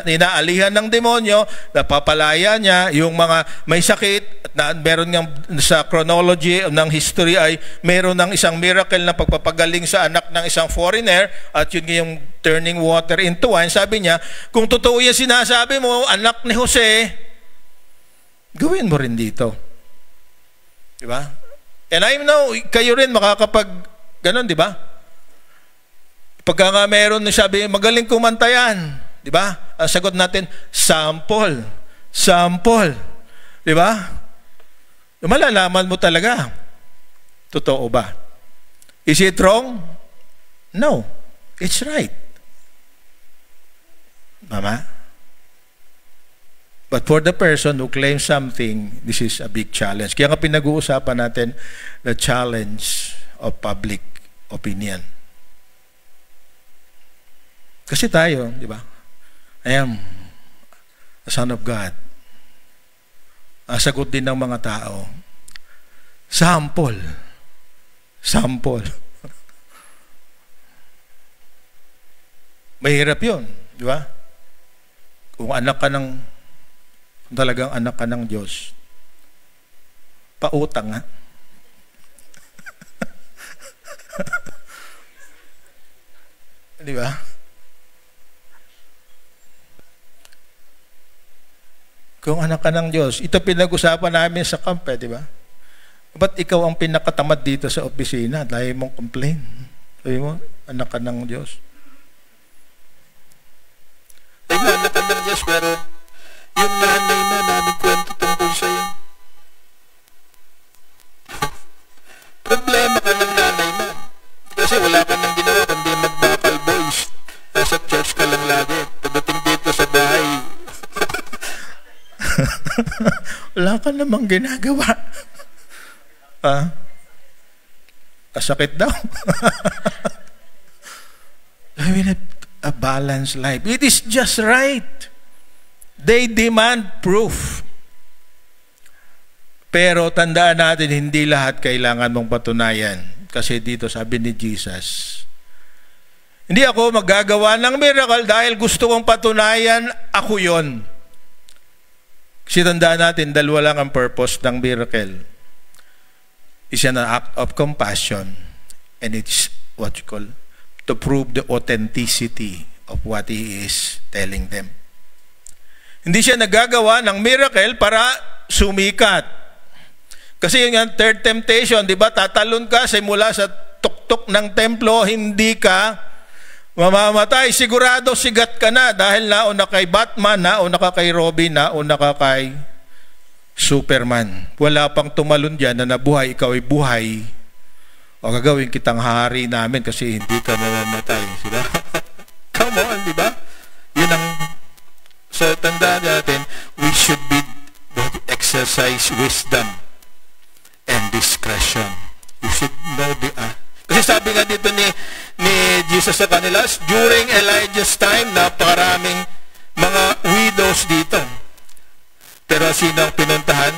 inaalihan ng demonyo, napapalaya niya, yung mga may sakit, na meron nga sa chronology ng history ay meron ng isang miracle na pagpapagaling sa anak ng isang foreigner, at yun yung turning water into wine. Sabi niya, kung totoo yan sinasabi mo, anak ni Jose, gawin mo rin dito. Diba? And I know, kayo rin makakapag ganon, di ba? Pagka nga meron na sabi, magaling kumanta yan, di ba? Ang sagot natin, sample. Sample. Di ba? Malalaman mo talaga. Totoo ba? Is it wrong? No. It's right. Mama? But for the person who claims something, this is a big challenge. Kaya nga pinag-uusapan natin the challenge of public opinion. Kasi tayo, di ba? I am a son of God. Ang sagot din ng mga tao, sample. Sample. Mahirap yun, di ba? Kung anak ka ng talagang anak ka ng Diyos, pautang nga. Di ba? Kung anak ka ng Diyos, ito pinag-usapan namin sa kamp, di ba? Ba't ikaw ang pinakatamad dito sa opisina? Dahil mong complain. Sabi mo, anak ka ng Diyos. Ay nga, anak ka ng Diyos, pero yung nanay mo, namin kwento tungkol sa'yo. Problema ka ng nanay mo. Kasi wala ka nang ginawa kundi mag-vocal voice. Nasa church ka lang lagi. Pagdating dito sa bahay. Wala ka namang ginagawa. Kasakit daw. I mean, a balanced life. It is just right. They demand proof. Pero tandaan natin, hindi lahat kailangan mong patunayan. Kasi dito sabi ni Jesus, hindi ako maggagawa ng miracle dahil gusto kong patunayan ako yon. Kasi tandaan natin, dalawa lang ang purpose ng miracle. It's an act of compassion, and it's what you call to prove the authenticity of what He is telling them. Hindi siya nagagawa ng miracle para sumikat. Kasi yung third temptation, di ba, tatalon ka simula sa tuktok ng templo, hindi ka mamamatay. Sigurado sigat ka na dahil nauna kay Batman, nauna ka kay Robin, nauna ka kay Superman. Wala pang tumalon dyan na nabuhay, ikaw ay buhay. O gagawin kitang hari namin kasi hindi ka mamamatay. Sila? Come on, di ba? Yun ang sa tandaan natin, we should be exercise wisdom and discretion. You should know the kasi sabi nga dito ni Jesus sa kanila, during Elijah's time, napakaraming mga widows dito. Pero sino ang pinuntahan?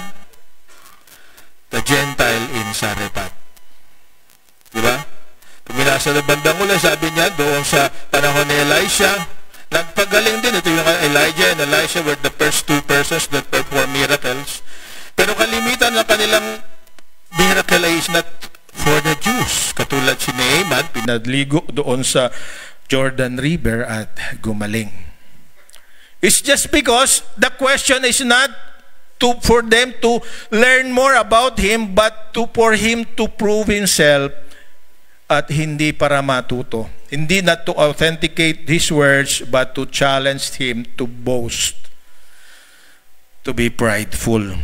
The Gentile in Sarephat. Diba? Pag minasa na bandang ula, sabi niya, doon sa panahon ni Elisha, nagpagaling din. Ito yung Elijah and Elisha were the first two persons that perform miracles. Pero kalimitan ng kanilang miracle is not for the Jews. Katulad si Naaman, pinadligo doon sa Jordan River at gumaling. It's just because the question is not for them to learn more about Him, but for Him to prove Himself at hindi para matuto. Hindi not to authenticate His words, but to challenge Him to boast, to be prideful.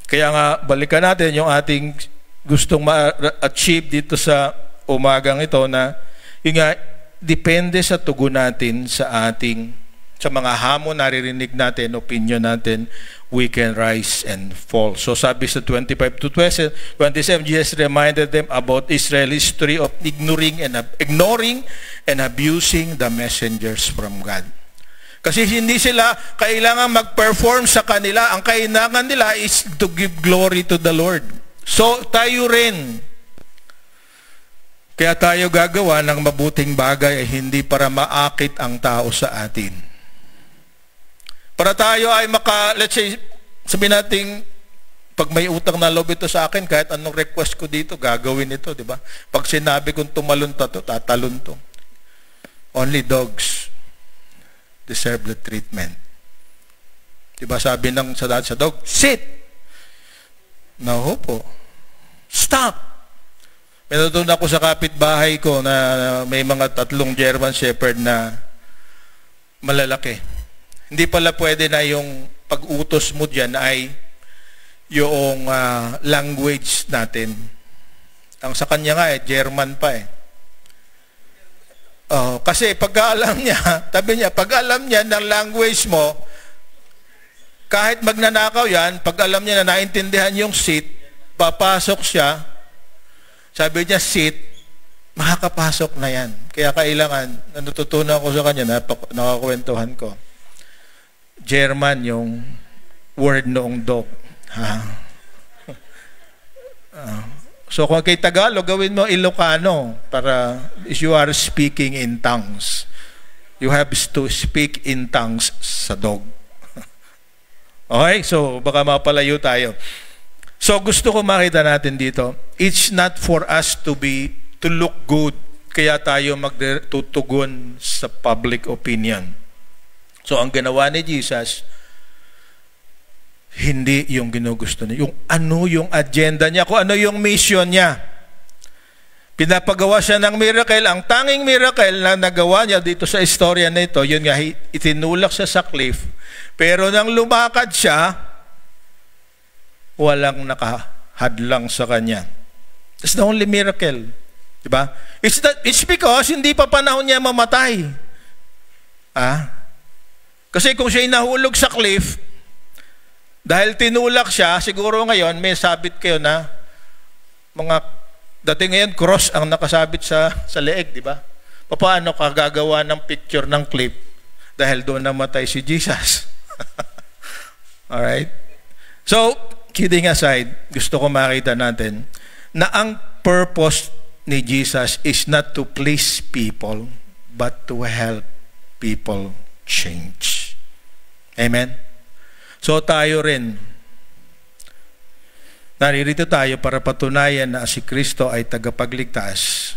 Kaya nga, balikan natin yung ating gustong ma-achieve dito sa umagang ito na yung nga, depende sa tugon natin sa mga hamon naririnig natin, opinion natin, we can rise and fall. So sabi sa 25 to 27, Jesus reminded them about Israel's history of ignoring and abusing the messengers from God. Kasi hindi sila kailangan mag-perform sa kanila. Ang kailangan nila is to give glory to the Lord. So, tayo rin. Kaya tayo gagawa ng mabuting bagay ay hindi para maakit ang tao sa atin. Para tayo ay let's say, sabihin natin, pag may utang na loob ito sa akin, kahit anong request ko dito, gagawin ito, di ba? Pag sinabi kong tumalon to, tatalon to. Only dogs deserve the treatment. Di ba sabi ng sa dog, sit! No po. Stop! May natutunan ako sa kapitbahay ko na may mga 3 German Shepherd na malalaki. Hindi pala pwede na yung pag-utos mo dyan ay yung language natin. Ang sa kanya nga German pa eh. Kasi pag-alam niya, tabi niya, pag-alam niya ng language mo, kahit magnanakaw yan, pag-alam niya na naintindihan yung sit, papasok siya, sabi niya sit, makakapasok na yan. Kaya kailangan, natutunan ko sa kanya, nakakwentuhan ko, German yung word noong dog. So kung kay Tagalog, gawin mo Ilocano para if you are speaking in tongues. You have to speak in tongues sa dog. Okay? So baka mapalayo tayo. So gusto ko makita natin dito, it's not for us to look good kaya tayo magtutugon sa public opinion. So ang ginawa ni Jesus, hindi yung ginugusto niya. Yung ano yung agenda niya, kung ano yung mission niya. Pinapagawa siya ng miracle. Ang tanging miracle na nagawa niya dito sa istorya na ito, yun nga, itinulak siya sa cliff. Pero nang lumakad siya, walang nakahadlang sa kanya. That's the only miracle. Diba? It's because hindi pa panahon niya mamatay. Kasi kung siya'y nahulog sa cliff, dahil tinulak siya, siguro ngayon may sabit kayo na mga dating ngayon cross ang nakasabit sa leeg, di ba? Paano ka gagawa ng picture ng clip dahil doon namatay si Jesus? Alright? So, kidding aside, gusto ko makita natin na ang purpose ni Jesus is not to please people, but to help people change. Amen? So tayo rin, naririto tayo para patunayan na si Kristo ay tagapagligtas,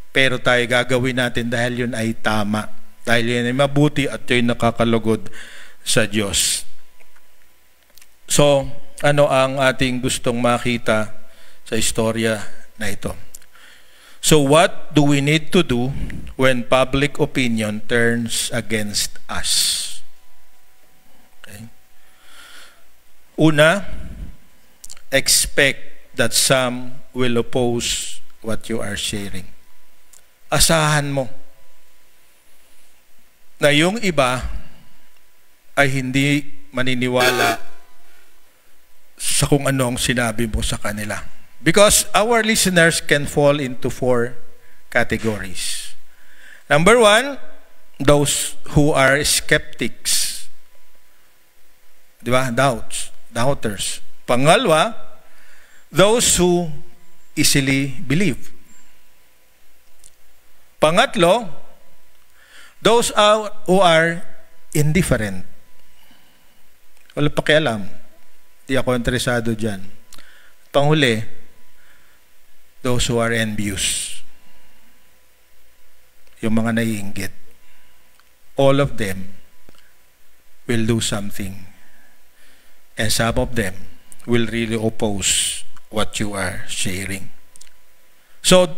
pero tayo gagawin natin dahil yun ay tama, dahil yun ay mabuti at yun nakakalugod sa Diyos. So, ano ang ating gustong makita sa istorya na ito? So, what do we need to do when public opinion turns against us? Okay. Una, expect that some will oppose what you are sharing. Asahan mo na yung iba ay hindi maniniwala sa kung ano ang sinabi mo sa kanila. Because our listeners can fall into 4 categories. Number 1, those who are skeptics. Diba? Doubters. Pangalawa, those who easily believe. Pangatlo, those who are indifferent. Wala pakialam. Di ako interesado dyan. Panghuli, those who are envious. Yung mga naiinggit. All of them will do something. And some of them will really oppose what you are sharing. So,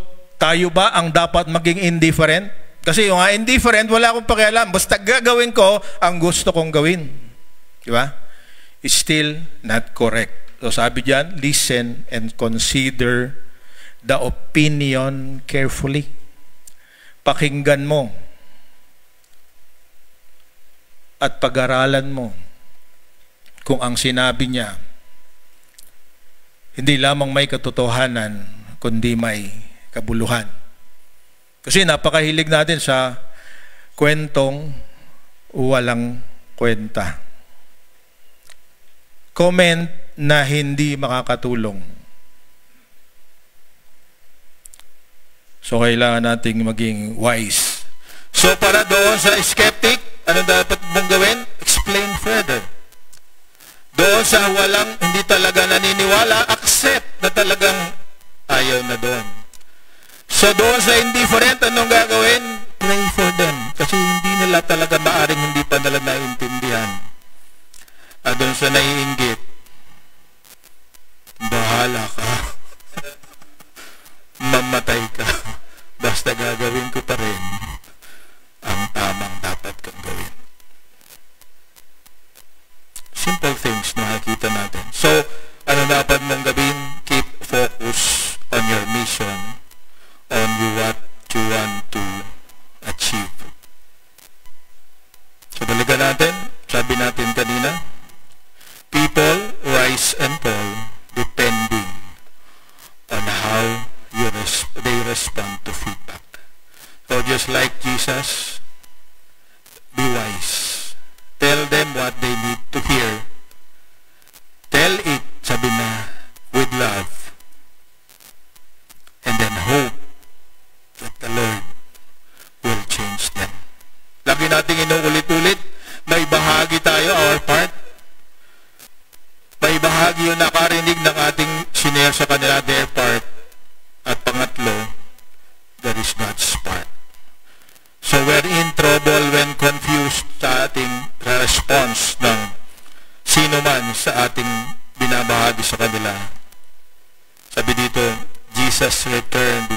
tayo ba ang dapat maging indifferent? Kasi yung indifferent, wala akong pakialam. Basta gagawin ko ang gusto kong gawin. Diba? It's still not correct. So sabi diyan, listen and consider the opinion carefully. Pakinggan mo at pag-aralan mo kung ang sinabi niya hindi lamang may katotohanan, kundi may kabuluhan. Kasi napakahilig natin sa kwentong walang kwenta. Comment na hindi makakatulong. So, kailangan nating maging wise. So, para doon sa skeptic, ano dapat mong gawin? Explain further. Doon sa walang, hindi talaga naniniwala, accept na talagang ayaw na doon. So, doon sa indifferent, anong gagawin? Pray for them. Kasi hindi nila talaga maaring hindi pa nila naiintindihan. At doon sa naiinggit, bahala ka. Mamatay ka. Basta gagawin ko pa rin ang tamang dapat kang gawin. Simple things na nakikita natin. So, ano dapat mong gawin? Keep focus on your mission, on what you want to achieve. So, balikan natin. Sabi natin kanina, people rise and fall depending on how they respond to feedback. So just like Jesus, be wise. Tell them what they need to hear. Tell it, sabi na, with love. And then hope that the Lord will change them. Lagi natin inuulit-ulit, may bahagi tayo, our part. May bahagi yung nakarinig ng ating sinare sa kanila, their part. At pangatlo, there is God's part. So we're in trouble when confused sa ating response ng sino man sa ating binabahagi sa kanila. Sabi dito, Jesus returned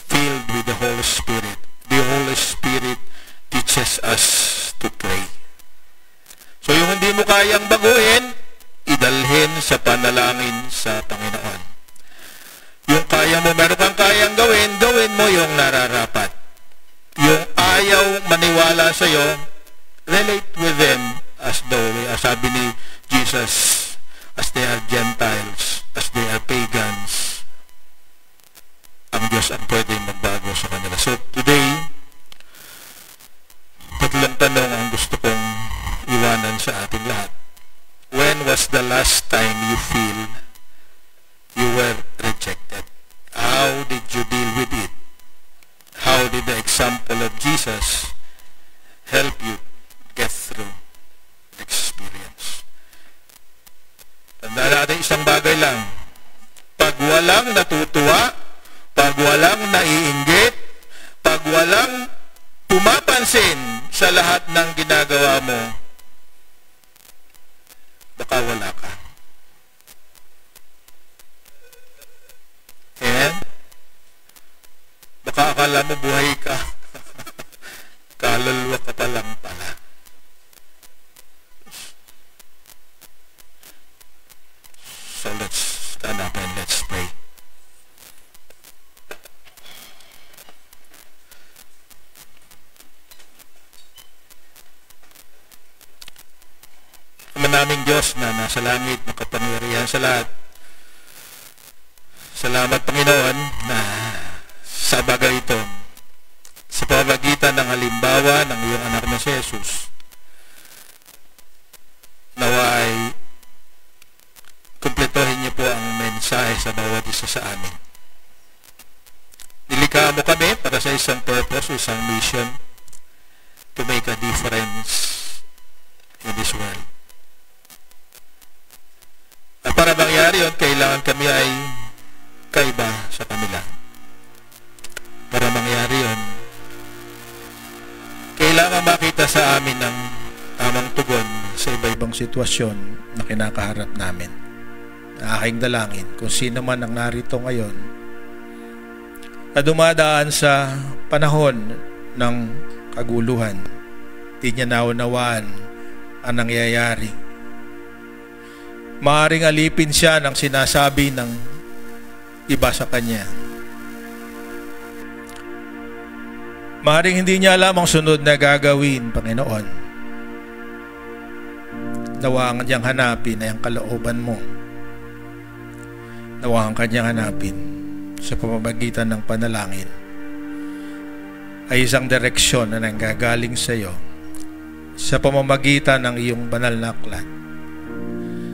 filled with the Holy Spirit. The Holy Spirit teaches us to pray. So yung hindi mo kayang baguhin, idalhin sa panalangin sa Panginoon. Yung kaya mo, meron kang kayang gawin, gawin mo yung nararapat. Yung ayaw maniwala sa'yo, relate with them as though, sabi ni Jesus, as they are Gentiles, as they are pagans. Ang Diyos ang pwedeng magbago sa kanila. So today, tatlong tanong ang gusto kong iwanan sa ating lahat. When was the last time you feel you were rejected? How did you deal with it? example of Jesus help you get through the experience. Tandaan natin isang bagay lang. Pag walang natutuwa, pag walang naiinggit, pag walang pumapansin sa lahat ng ginagawa mo, baka wala ka. And baka akala mo buhay ka. Kaluluwa ka pa lang pala. So let's stand up and let's pray. Ama naming Diyos na nasa langit, makapangyarihan sa lahat. Salamat, Panginoon, na sa bagay ito, sa pamamagitan ng halimbawa ng iyong anak na si Jesus, naway kumpletuhin niyo po ang mensahe sa bawat isa sa amin. Nilikha mo kami para sa isang purpose, isang mission, to make a difference in this world. At para mangyari yun, kailangan kami ay kaiba sa kanila. Para mangyari yun, kailangan makita sa amin ang tamang tugon sa iba-ibang sitwasyon na kinakaharap namin. Aking dalangin, kung sino man ang narito ngayon na dumadaan sa panahon ng kaguluhan, di niya naunawaan ang nangyayari. Maaaring alipin siya ng sinasabi ng iba sa kanya. Maaaring hindi niya alam ang sunod na gagawin, Panginoon. Nawa ang kanyang hanapin ay ang kalooban mo. Nawa ang kanyang hanapin sa pamamagitan ng panalangin ay isang direksyon na nanggagaling sa iyo sa pamamagitan ng iyong banal na aklat,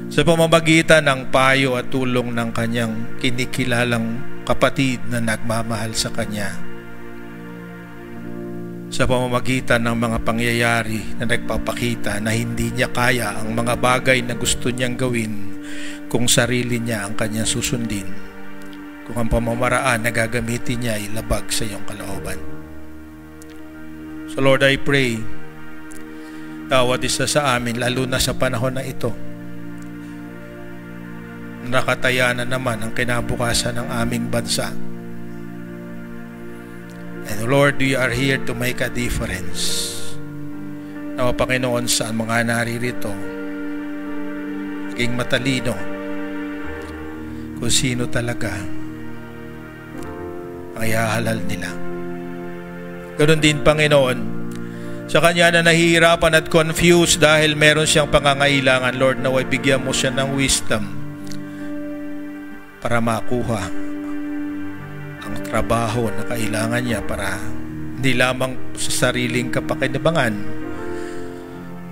sa pamamagitan ng payo at tulong ng kanyang kinikilalang kapatid na nagmamahal sa kanya, sa pamamagitan ng mga pangyayari na nagpapakita na hindi niya kaya ang mga bagay na gusto niyang gawin kung sarili niya ang kanyang susundin, kung ang pamamaraan na gagamitin niya ay labag sa iyong kalooban. So Lord, I pray, bawat isa sa amin, lalo na sa panahon na ito, nakataya na naman ang kinabukasan ng aming bansa. And Lord, we are here to make a difference. Nawa, Panginoon, sa mga naririto, maging matalino kung sino talaga ang ihahalal nila. Ganoon din, Panginoon, sa kanya na nahihirapan at confused dahil meron siyang pangangailangan, Lord, naway bigyan mo siya ng wisdom para makuha ang trabaho na kailangan niya para hindi lamang sa sariling kapakinabangan,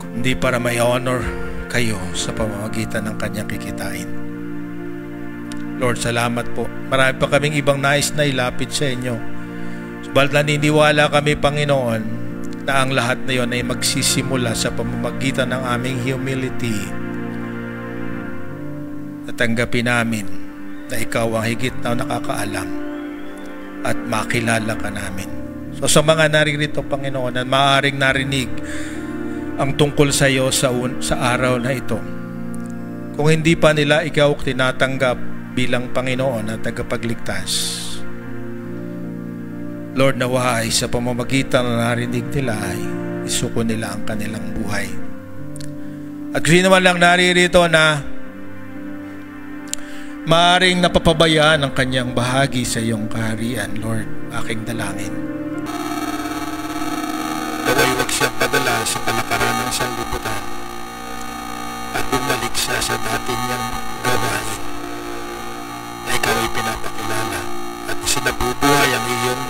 kundi para may honor kayo sa pamamagitan ng kanyang kikitain. Lord, salamat po. Marami pa kaming ibang nais na ilapit sa inyo. Subalit naniniwala kami, Panginoon, na ang lahat na yon ay magsisimula sa pamamagitan ng aming humility. Natanggapin namin na ikaw ang higit na nakakaalam at makilala ka namin. So sa mga naririto, Panginoon, na maaaring narinig ang tungkol sa iyo sa araw na ito, kung hindi pa nila ikaw tinatanggap bilang Panginoon at tagapagligtas, Lord, naway sa pamamagitan na narinig nila ay isuko nila ang kanilang buhay. At kung sino man lang naririto na maaaring napapabayaan ang kanyang bahagi sa iyong kaharian, Lord, aking dalangin, naway huwag siyang padala sa kalakaran ng sanlibutan at bumalik siya sa dati niyang gawain na ikaw ay pinapakilala at isinabubuhay ang iyong